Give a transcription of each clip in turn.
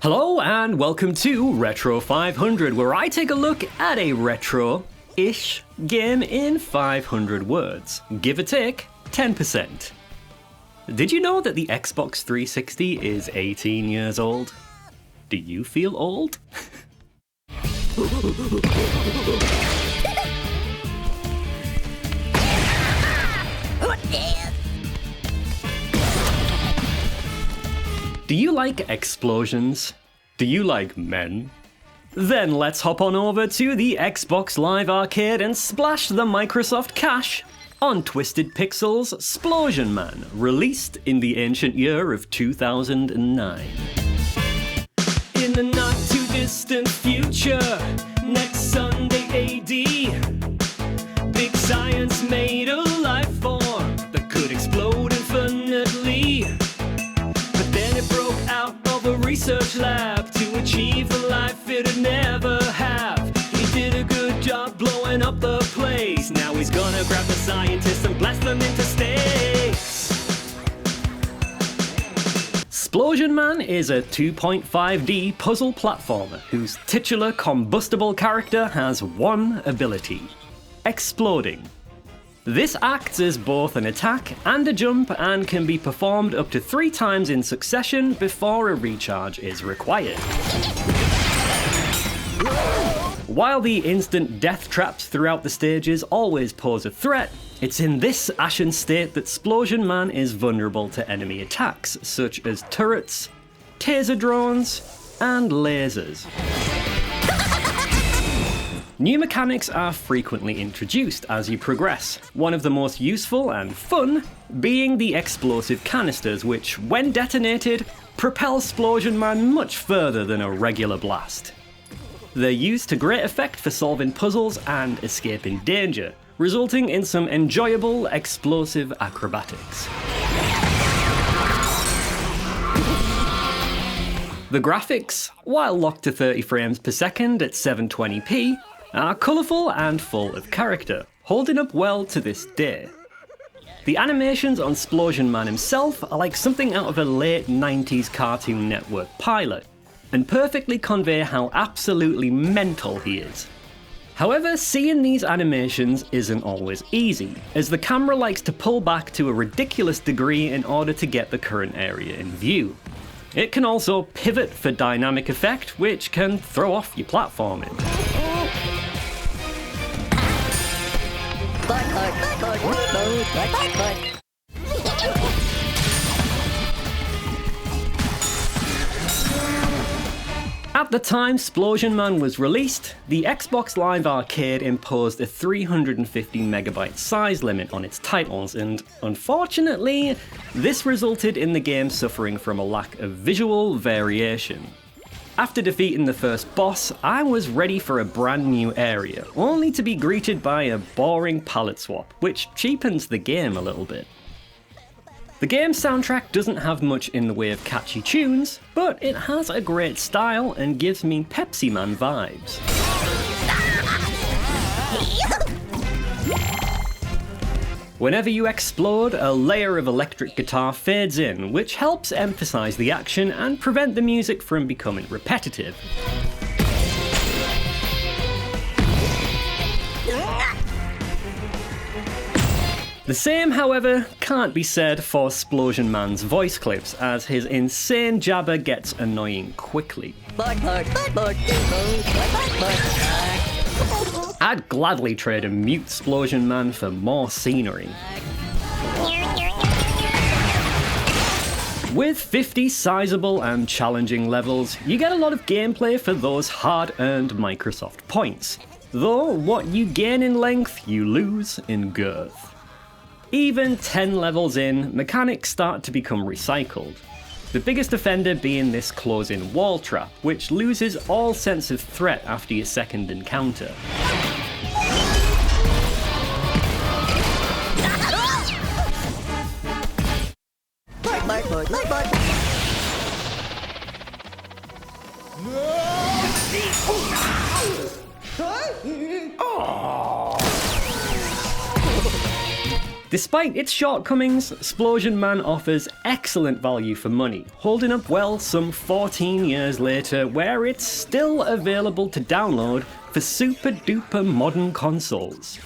Hello and welcome to Retro 500, where I take a look at a retro-ish game in 500 words, give or take 10%. Did you know that the Xbox 360 is 18 years old? Do you feel old? Do you like explosions? Do you like men? Then let's hop on over to the Xbox Live Arcade and splash the Microsoft cash on Twisted Pixel's Splosion Man, released in the ancient year of 2009. In the not too distant future, next Sunday AD, big science made a life form that could explode infinitely. But then it broke out of a research lab to achieve the life it'd never have. He did a good job blowing up the place. Now he's gonna grab the scientists and blast them into space. Splosion Man is a 2.5D puzzle platformer whose titular combustible character has one ability: exploding. This acts as both an attack and a jump and can be performed up to 3 times in succession before a recharge is required. While the instant death traps throughout the stages always pose a threat, it's in this ashen state that Splosion Man is vulnerable to enemy attacks, such as turrets, taser drones, and lasers. New mechanics are frequently introduced as you progress, one of the most useful and fun being the explosive canisters, which, when detonated, propel Splosion Man much further than a regular blast. They're used to great effect for solving puzzles and escaping danger, resulting in some enjoyable explosive acrobatics. The graphics, while locked to 30 frames per second at 720p, are colourful and full of character, holding up well to this day. The animations on Splosion Man himself are like something out of a late 90s Cartoon Network pilot, and perfectly convey how absolutely mental he is. However, seeing these animations isn't always easy, as the camera likes to pull back to a ridiculous degree in order to get the current area in view. It can also pivot for dynamic effect, which can throw off your platforming. At the time Splosion Man was released, the Xbox Live Arcade imposed a 350MB size limit on its titles, and unfortunately, this resulted in the game suffering from a lack of visual variation. After defeating the first boss, I was ready for a brand new area, only to be greeted by a boring palette swap, which cheapens the game a little bit. The game's soundtrack doesn't have much in the way of catchy tunes, but it has a great style and gives me Pepsi Man vibes. Whenever you explode, a layer of electric guitar fades in, which helps emphasize the action and prevent the music from becoming repetitive. The same, however, can't be said for Splosion Man's voice clips, as his insane jabber gets annoying quickly. I'd gladly trade a mute Splosion Man for more scenery. With 50 sizable and challenging levels, you get a lot of gameplay for those hard-earned Microsoft points, though what you gain in length, you lose in girth. Even 10 levels in, mechanics start to become recycled. The biggest offender being this close-in wall trap, which loses all sense of threat after your second encounter. Despite its shortcomings, Splosion Man offers excellent value for money, holding up well some 14 years later, where it's still available to download for super duper modern consoles.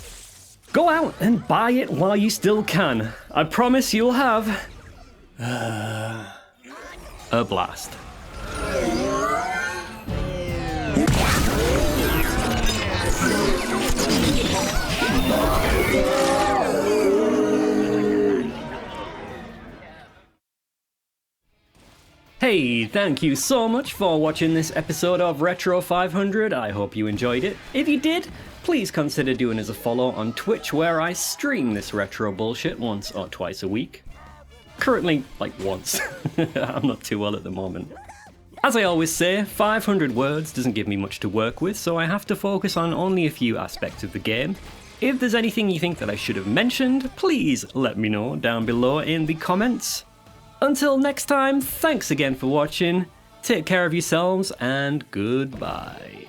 Go out and buy it while you still can. I promise you'll have a blast. Hey, thank you so much for watching this episode of Retro 500. I hope you enjoyed it. If you did, please consider doing us a follow on Twitch, where I stream this retro bullshit once or twice a week. Currently, like once. I'm not too well at the moment. As I always say, 500 words doesn't give me much to work with, so I have to focus on only a few aspects of the game. If there's anything you think that I should have mentioned, please let me know down below in the comments. Until next time, thanks again for watching, take care of yourselves, and goodbye.